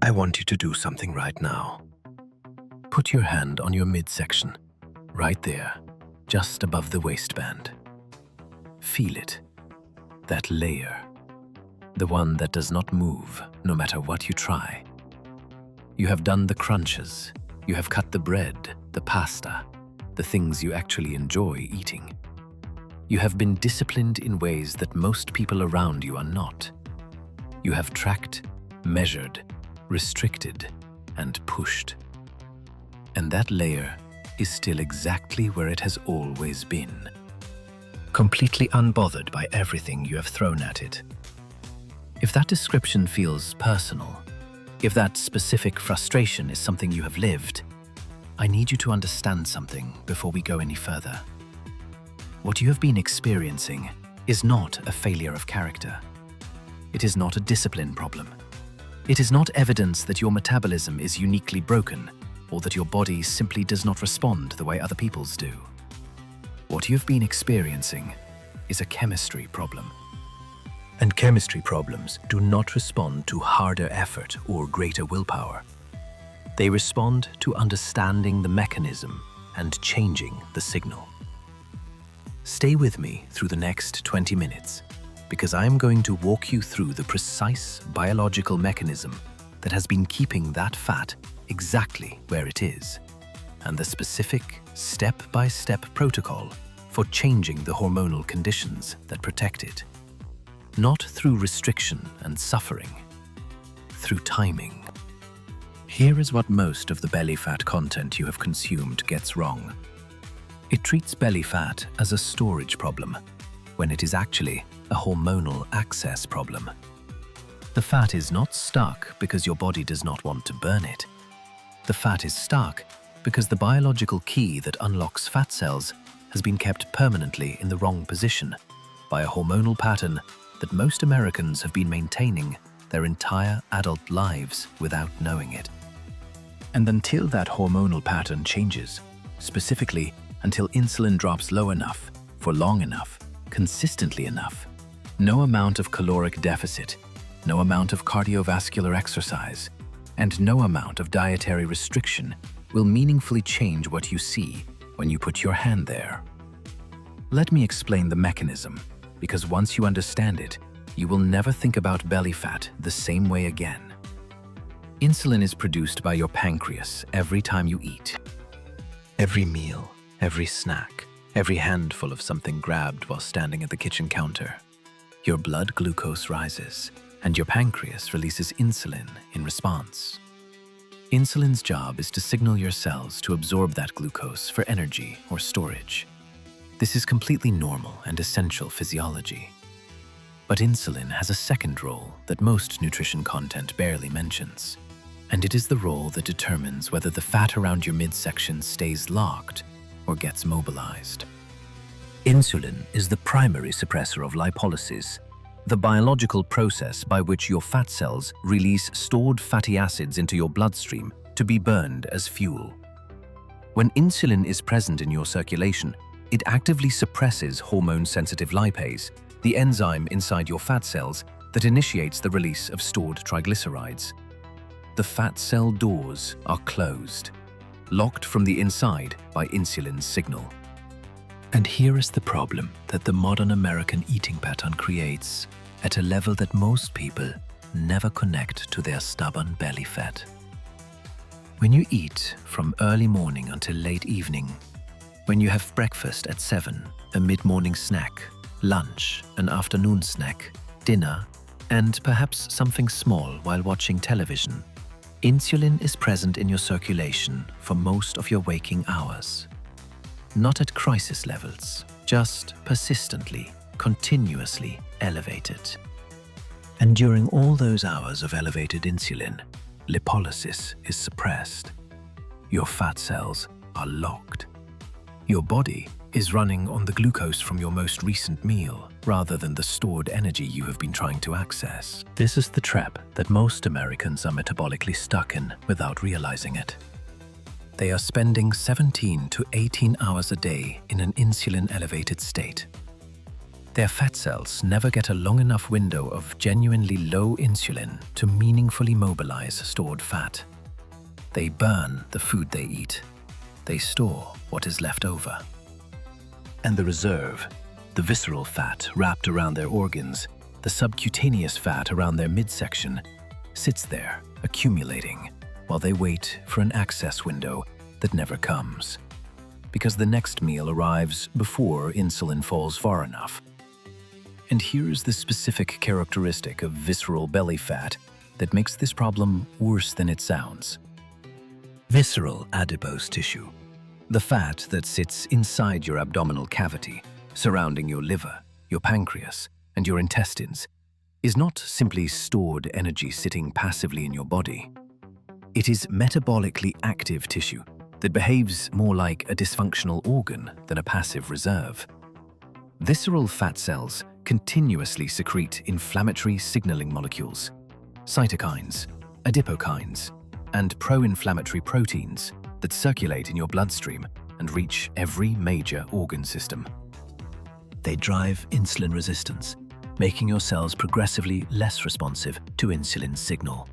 I want you to do something right now. Put your hand on your midsection, right there, just above the waistband. Feel it, that layer, the one that does not move no matter what you try. You have done the crunches, you have cut the bread, the pasta, the things you actually enjoy eating. You have been disciplined in ways that most people around you are not. You have tracked, measured, restricted, and pushed. And that layer is still exactly where it has always been. Completely unbothered by everything you have thrown at it. If that description feels personal, if that specific frustration is something you have lived, I need you to understand something before we go any further. What you have been experiencing is not a failure of character. It is not a discipline problem. It is not evidence that your metabolism is uniquely broken or that your body simply does not respond the way other people's do. What you have been experiencing is a chemistry problem. And chemistry problems do not respond to harder effort or greater willpower. They respond to understanding the mechanism and changing the signal. Stay with me through the next 20 minutes, because I'm going to walk you through the precise biological mechanism that has been keeping that fat exactly where it is, and the specific step-by-step protocol for changing the hormonal conditions that protect it. Not through restriction and suffering, through timing. Here is what most of the belly fat content you have consumed gets wrong. It treats belly fat as a storage problem, when it is actually a hormonal access problem. The fat is not stuck because your body does not want to burn it. The fat is stuck because the biological key that unlocks fat cells has been kept permanently in the wrong position by a hormonal pattern that most Americans have been maintaining their entire adult lives without knowing it. And until that hormonal pattern changes, specifically until insulin drops low enough, for long enough, consistently enough, no amount of caloric deficit, no amount of cardiovascular exercise, and no amount of dietary restriction will meaningfully change what you see when you put your hand there. Let me explain the mechanism, because once you understand it, you will never think about belly fat the same way again. Insulin is produced by your pancreas every time you eat. Every meal, every snack, every handful of something grabbed while standing at the kitchen counter. Your blood glucose rises, and your pancreas releases insulin in response. Insulin's job is to signal your cells to absorb that glucose for energy or storage. This is completely normal and essential physiology. But insulin has a second role that most nutrition content barely mentions, and it is the role that determines whether the fat around your midsection stays locked or gets mobilized. Insulin is the primary suppressor of lipolysis, the biological process by which your fat cells release stored fatty acids into your bloodstream to be burned as fuel. When insulin is present in your circulation, it actively suppresses hormone-sensitive lipase, the enzyme inside your fat cells that initiates the release of stored triglycerides. The fat cell doors are closed, locked from the inside by insulin's signal. And here is the problem that the modern American eating pattern creates at a level that most people never connect to their stubborn belly fat. When you eat from early morning until late evening, when you have breakfast at 7, a mid-morning snack, lunch, an afternoon snack, dinner, and perhaps something small while watching television, insulin is present in your circulation for most of your waking hours. Not at crisis levels, just persistently, continuously elevated. And during all those hours of elevated insulin, lipolysis is suppressed. Your fat cells are locked. Your body is running on the glucose from your most recent meal rather than the stored energy you have been trying to access. This is the trap that most Americans are metabolically stuck in without realizing it. They are spending 17 to 18 hours a day in an insulin-elevated state. Their fat cells never get a long enough window of genuinely low insulin to meaningfully mobilize stored fat. They burn the food they eat. They store what is left over. And the reserve, the visceral fat wrapped around their organs, the subcutaneous fat around their midsection, sits there, accumulating, while they wait for an access window that never comes. Because the next meal arrives before insulin falls far enough. And here's the specific characteristic of visceral belly fat that makes this problem worse than it sounds. Visceral adipose tissue, the fat that sits inside your abdominal cavity, surrounding your liver, your pancreas, and your intestines, is not simply stored energy sitting passively in your body. It is metabolically active tissue that behaves more like a dysfunctional organ than a passive reserve. Visceral fat cells continuously secrete inflammatory signaling molecules, cytokines, adipokines, and pro-inflammatory proteins that circulate in your bloodstream and reach every major organ system. They drive insulin resistance, making your cells progressively less responsive to insulin's signal.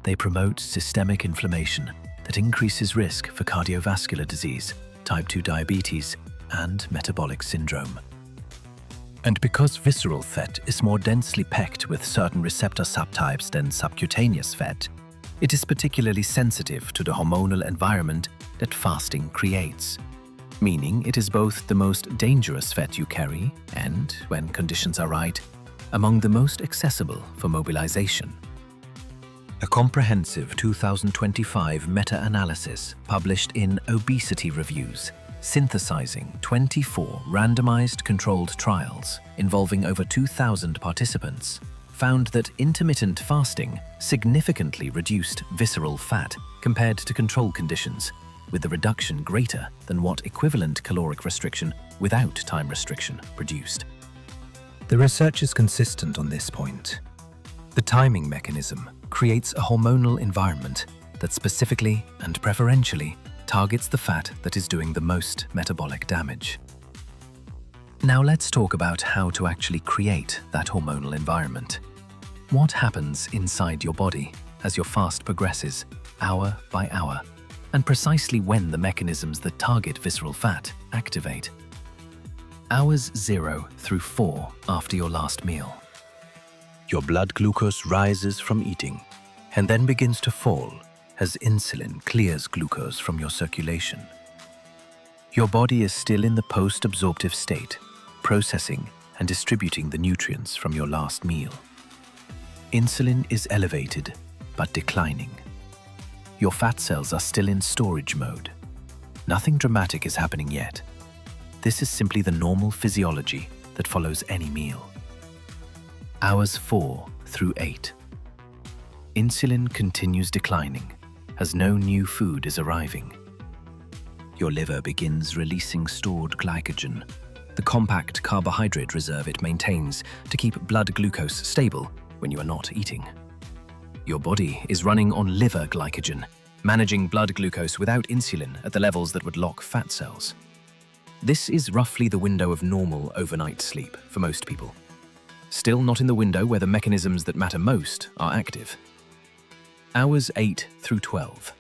They promote systemic inflammation that increases risk for cardiovascular disease, type 2 diabetes, and metabolic syndrome. And because visceral fat is more densely packed with certain receptor subtypes than subcutaneous fat, it is particularly sensitive to the hormonal environment that fasting creates, meaning it is both the most dangerous fat you carry and, when conditions are right, among the most accessible for mobilization. A comprehensive 2025 meta-analysis published in Obesity Reviews, synthesizing 24 randomized controlled trials involving over 2,000 participants, found that intermittent fasting significantly reduced visceral fat compared to control conditions, with the reduction greater than what equivalent caloric restriction without time restriction produced. The research is consistent on this point. The timing mechanism creates a hormonal environment that specifically and preferentially targets the fat that is doing the most metabolic damage. Now let's talk about how to actually create that hormonal environment. What happens inside your body as your fast progresses, hour by hour, and precisely when the mechanisms that target visceral fat activate? Hours 0 through 4 after your last meal. Your blood glucose rises from eating and then begins to fall as insulin clears glucose from your circulation. Your body is still in the post-absorptive state, processing and distributing the nutrients from your last meal. Insulin is elevated but declining. Your fat cells are still in storage mode. Nothing dramatic is happening yet. This is simply the normal physiology that follows any meal. Hours 4 through 8. Insulin continues declining as no new food is arriving. Your liver begins releasing stored glycogen, the compact carbohydrate reserve it maintains to keep blood glucose stable when you are not eating. Your body is running on liver glycogen, managing blood glucose without insulin at the levels that would lock fat cells. This is roughly the window of normal overnight sleep for most people. Still not in the window where the mechanisms that matter most are active. Hours 8 through 12.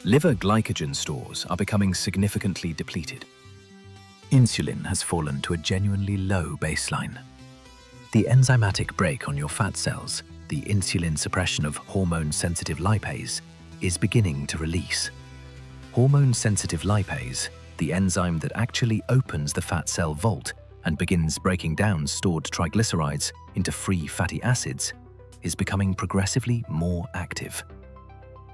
Liver glycogen stores are becoming significantly depleted. Insulin has fallen to a genuinely low baseline. The enzymatic brake on your fat cells, the insulin suppression of hormone-sensitive lipase, is beginning to release. Hormone-sensitive lipase, the enzyme that actually opens the fat cell vault and begins breaking down stored triglycerides into free fatty acids, is becoming progressively more active.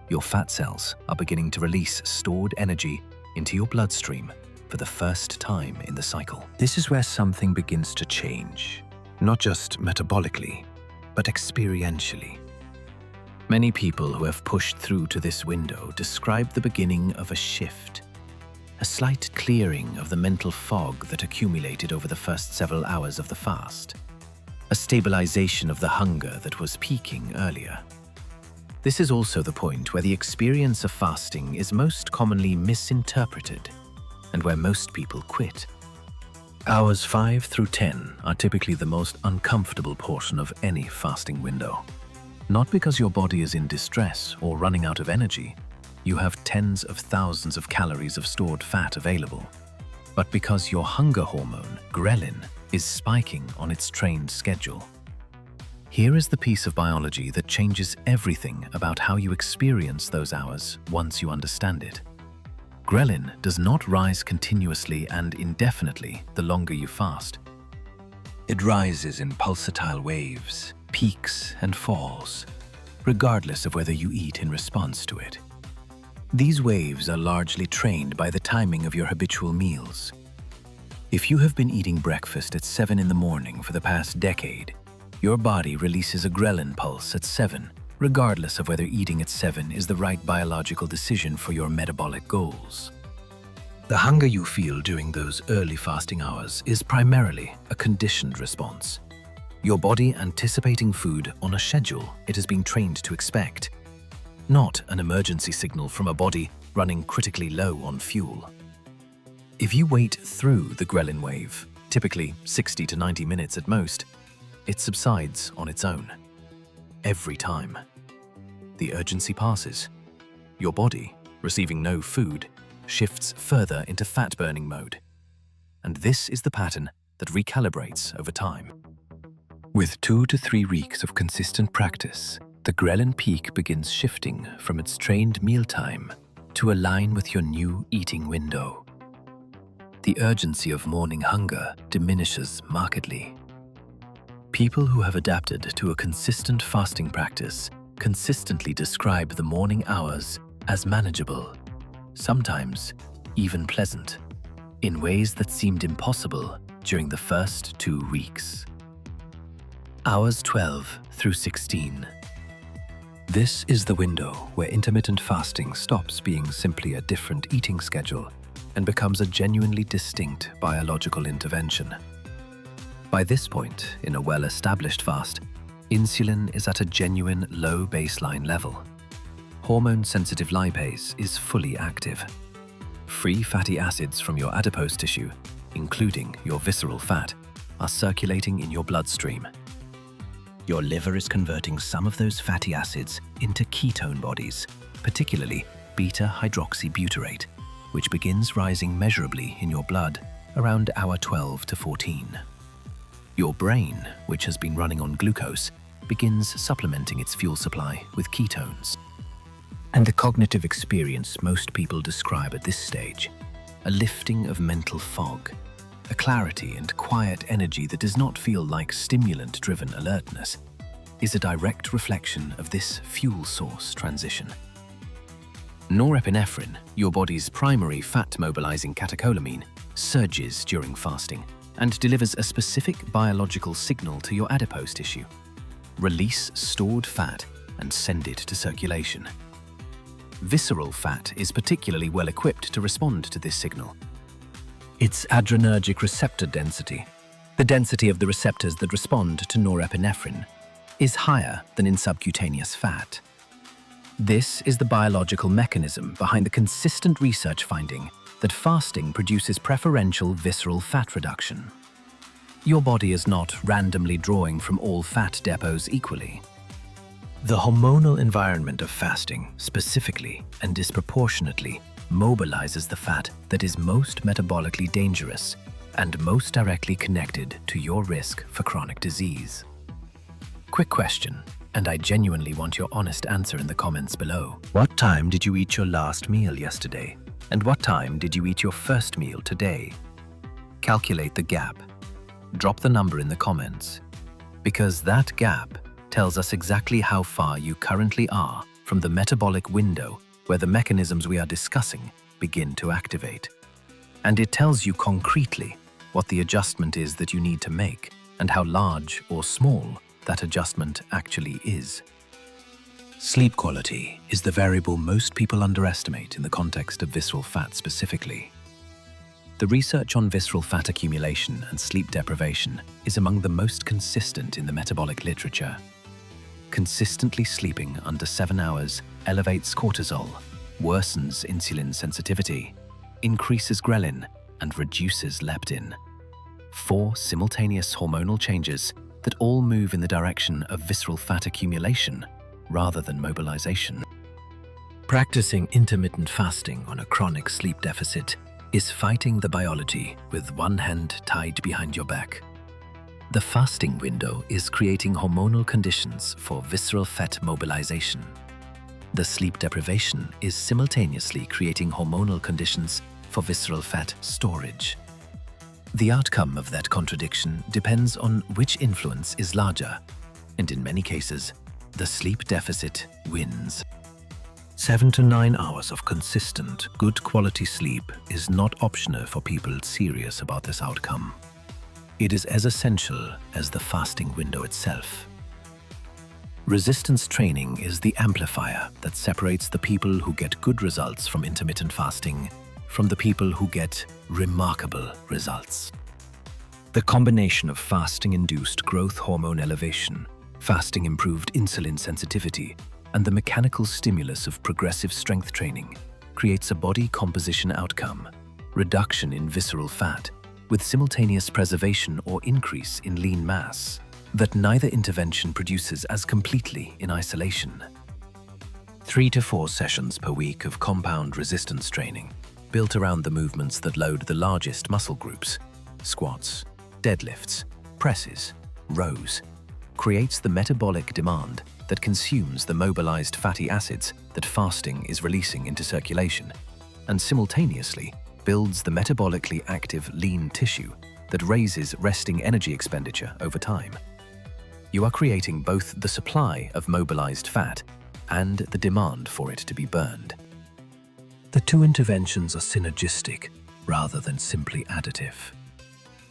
Your fat cells are beginning to release stored energy into your bloodstream for the first time in the cycle. This is where something begins to change, not just metabolically, but experientially. Many people who have pushed through to this window describe the beginning of a shift, a slight clearing of the mental fog that accumulated over the first several hours of the fast, a stabilization of the hunger that was peaking earlier. This is also the point where the experience of fasting is most commonly misinterpreted and where most people quit. Hours 5 through 10 are typically the most uncomfortable portion of any fasting window. Not because your body is in distress or running out of energy, you have tens of thousands of calories of stored fat available, but because your hunger hormone, ghrelin, is spiking on its trained schedule. Here is the piece of biology that changes everything about how you experience those hours once you understand it. Ghrelin does not rise continuously and indefinitely the longer you fast. It rises in pulsatile waves, peaks and falls, regardless of whether you eat in response to it. These waves are largely trained by the timing of your habitual meals. If you have been eating breakfast at 7 in the morning for the past decade, your body releases a ghrelin pulse at 7, regardless of whether eating at 7 is the right biological decision for your metabolic goals. The hunger you feel during those early fasting hours is primarily a conditioned response. Your body anticipating food on a schedule it has been trained to expect, not an emergency signal from a body running critically low on fuel. If you wait through the ghrelin wave, typically 60 to 90 minutes at most, it subsides on its own. Every time. The urgency passes. Your body, receiving no food, shifts further into fat-burning mode. And this is the pattern that recalibrates over time. With 2 to 3 weeks of consistent practice, the ghrelin peak begins shifting from its trained mealtime to align with your new eating window. The urgency of morning hunger diminishes markedly. People who have adapted to a consistent fasting practice consistently describe the morning hours as manageable, sometimes even pleasant, in ways that seemed impossible during the first 2 weeks. Hours 12 through 16. This is the window where intermittent fasting stops being simply a different eating schedule and becomes a genuinely distinct biological intervention. By this point, in a well-established fast, insulin is at a genuine low baseline level. Hormone-sensitive lipase is fully active. Free fatty acids from your adipose tissue, including your visceral fat, are circulating in your bloodstream. Your liver is converting some of those fatty acids into ketone bodies, particularly beta-hydroxybutyrate, which begins rising measurably in your blood around hour 12 to 14. Your brain, which has been running on glucose, begins supplementing its fuel supply with ketones. And the cognitive experience most people describe at this stage, a lifting of mental fog, a clarity and quiet energy that does not feel like stimulant-driven alertness, is a direct reflection of this fuel source transition. Norepinephrine, your body's primary fat-mobilizing catecholamine, surges during fasting and delivers a specific biological signal to your adipose tissue. Release stored fat and send it to circulation. Visceral fat is particularly well equipped to respond to this signal. Its adrenergic receptor density, the density of the receptors that respond to norepinephrine, is higher than in subcutaneous fat. This is the biological mechanism behind the consistent research finding that fasting produces preferential visceral fat reduction. Your body is not randomly drawing from all fat depots equally. The hormonal environment of fasting specifically and disproportionately mobilizes the fat that is most metabolically dangerous and most directly connected to your risk for chronic disease. Quick question, and I genuinely want your honest answer in the comments below. What time did you eat your last meal yesterday? And what time did you eat your first meal today? Calculate the gap. Drop the number in the comments, because that gap tells us exactly how far you currently are from the metabolic window where the mechanisms we are discussing begin to activate. And it tells you concretely what the adjustment is that you need to make and how large or small that adjustment actually is. Sleep quality is the variable most people underestimate in the context of visceral fat specifically. The research on visceral fat accumulation and sleep deprivation is among the most consistent in the metabolic literature. Consistently sleeping under 7 hours elevates cortisol, worsens insulin sensitivity, increases ghrelin, and reduces leptin. 4 simultaneous hormonal changes that all move in the direction of visceral fat accumulation rather than mobilization. Practicing intermittent fasting on a chronic sleep deficit is fighting the biology with one hand tied behind your back. The fasting window is creating hormonal conditions for visceral fat mobilization. The sleep deprivation is simultaneously creating hormonal conditions for visceral fat storage. The outcome of that contradiction depends on which influence is larger, and in many cases, the sleep deficit wins. 7 to 9 hours of consistent, good quality sleep is not optional for people serious about this outcome. It is as essential as the fasting window itself. Resistance training is the amplifier that separates the people who get good results from intermittent fasting from the people who get remarkable results. The combination of fasting-induced growth hormone elevation, fasting-improved insulin sensitivity, and the mechanical stimulus of progressive strength training creates a body composition outcome, reduction in visceral fat, with simultaneous preservation or increase in lean mass, that neither intervention produces as completely in isolation. 3 to 4 sessions per week of compound resistance training, built around the movements that load the largest muscle groups, squats, deadlifts, presses, rows, creates the metabolic demand that consumes the mobilized fatty acids that fasting is releasing into circulation, and simultaneously builds the metabolically active lean tissue that raises resting energy expenditure over time. You are creating both the supply of mobilized fat and the demand for it to be burned. The two interventions are synergistic rather than simply additive.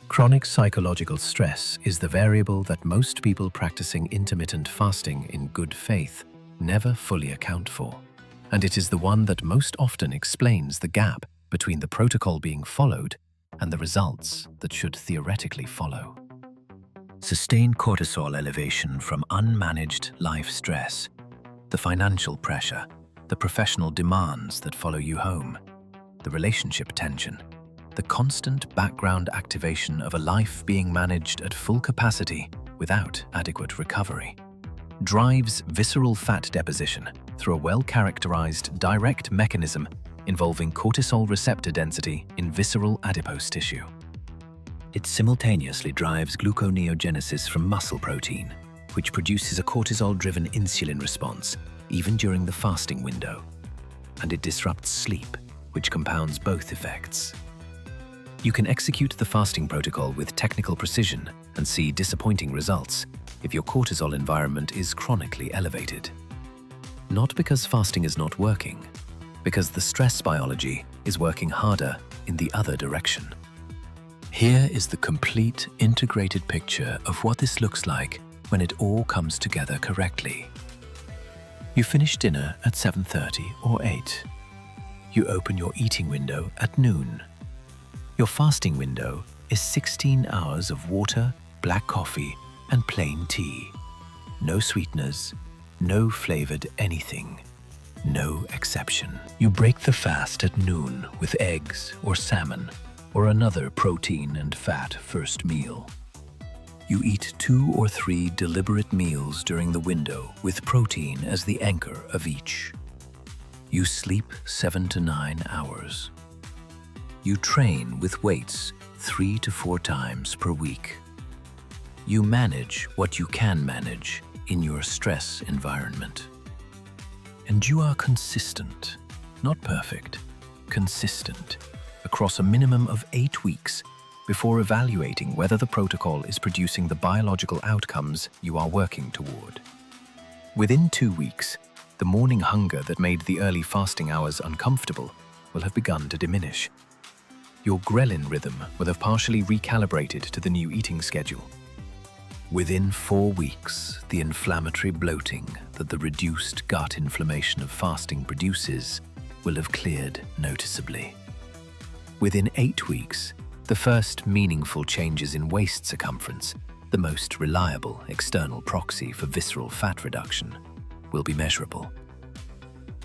Chronic psychological stress is the variable that most people practicing intermittent fasting in good faith never fully account for, and it is the one that most often explains the gap between the protocol being followed and the results that should theoretically follow. Sustained cortisol elevation from unmanaged life stress, the financial pressure, the professional demands that follow you home, the relationship tension, the constant background activation of a life being managed at full capacity without adequate recovery, drives visceral fat deposition through a well-characterized direct mechanism involving cortisol receptor density in visceral adipose tissue. It simultaneously drives gluconeogenesis from muscle protein, which produces a cortisol-driven insulin response even during the fasting window, and it disrupts sleep, which compounds both effects. You can execute the fasting protocol with technical precision and see disappointing results if your cortisol environment is chronically elevated. Not because fasting is not working, because the stress biology is working harder in the other direction. Here is the complete integrated picture of what this looks like when it all comes together correctly. You finish dinner at 7:30 or 8. You open your eating window at noon. Your fasting window is 16 hours of water, black coffee, and plain tea. No sweeteners, no flavored anything, no exception. You break the fast at noon with eggs or salmon or another protein and fat first meal. You eat 2 or 3 deliberate meals during the window with protein as the anchor of each. You sleep 7 to 9 hours. You train with weights 3 to 4 times per week. You manage what you can manage in your stress environment. And you are consistent, not perfect, consistent, across a minimum of 8 weeks before evaluating whether the protocol is producing the biological outcomes you are working toward. Within 2 weeks, the morning hunger that made the early fasting hours uncomfortable will have begun to diminish. Your ghrelin rhythm will have partially recalibrated to the new eating schedule. Within 4 weeks, the inflammatory bloating that the reduced gut inflammation of fasting produces will have cleared noticeably. Within 8 weeks, the first meaningful changes in waist circumference, the most reliable external proxy for visceral fat reduction, will be measurable.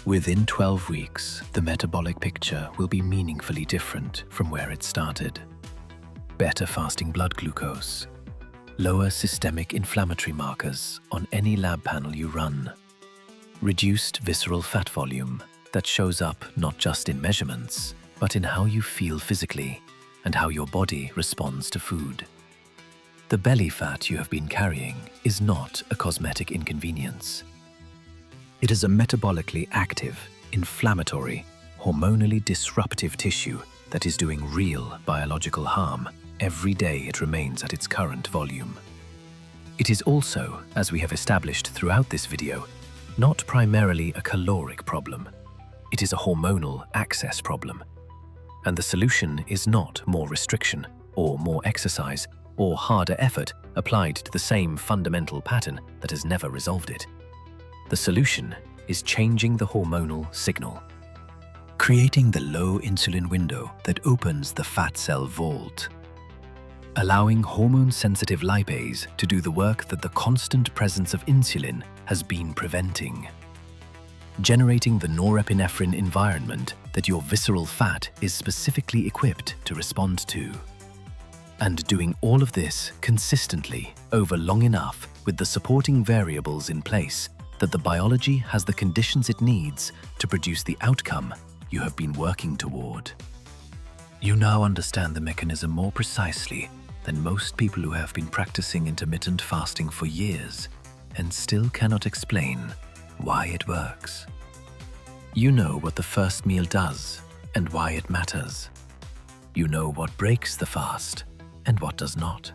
Within 12 weeks, the metabolic picture will be meaningfully different from where it started. better fasting blood glucose, lower systemic inflammatory markers on any lab panel you run, reduced visceral fat volume that shows up not just in measurements, but in how you feel physically and how your body responds to food. The belly fat you have been carrying is not a cosmetic inconvenience. It is a metabolically active, inflammatory, hormonally disruptive tissue that is doing real biological harm every day it remains at its current volume. It is also, as we have established throughout this video, not primarily a caloric problem. It is a hormonal access problem. And the solution is not more restriction or more exercise or harder effort applied to the same fundamental pattern that has never resolved it. The solution is changing the hormonal signal, creating the low insulin window that opens the fat cell vault, allowing hormone-sensitive lipase to do the work that the constant presence of insulin has been preventing, generating the norepinephrine environment that your visceral fat is specifically equipped to respond to, and doing all of this consistently over long enough with the supporting variables in place that the biology has the conditions it needs to produce the outcome you have been working toward. You now understand the mechanism more precisely than most people who have been practicing intermittent fasting for years and still cannot explain why it works. You know what the first meal does and why it matters. You know what breaks the fast and what does not.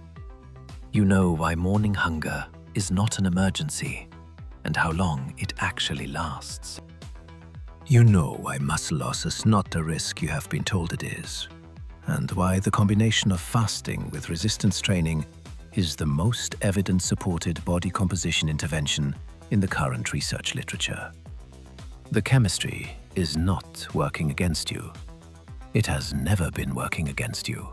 You know why morning hunger is not an emergency and how long it actually lasts. You know why muscle loss is not the risk you have been told it is, and why the combination of fasting with resistance training is the most evidence-supported body composition intervention in the current research literature. The chemistry is not working against you. It has never been working against you.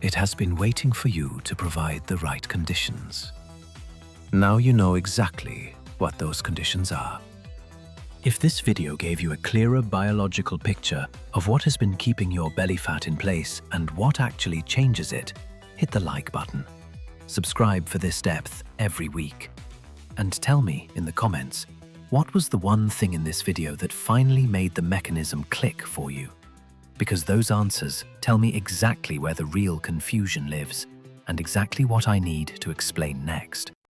It has been waiting for you to provide the right conditions. Now you know exactly what those conditions are. If this video gave you a clearer biological picture of what has been keeping your belly fat in place and what actually changes it, hit the like button. Subscribe for this depth every week. And tell me in the comments, what was the one thing in this video that finally made the mechanism click for you? Because those answers tell me exactly where the real confusion lives and exactly what I need to explain next.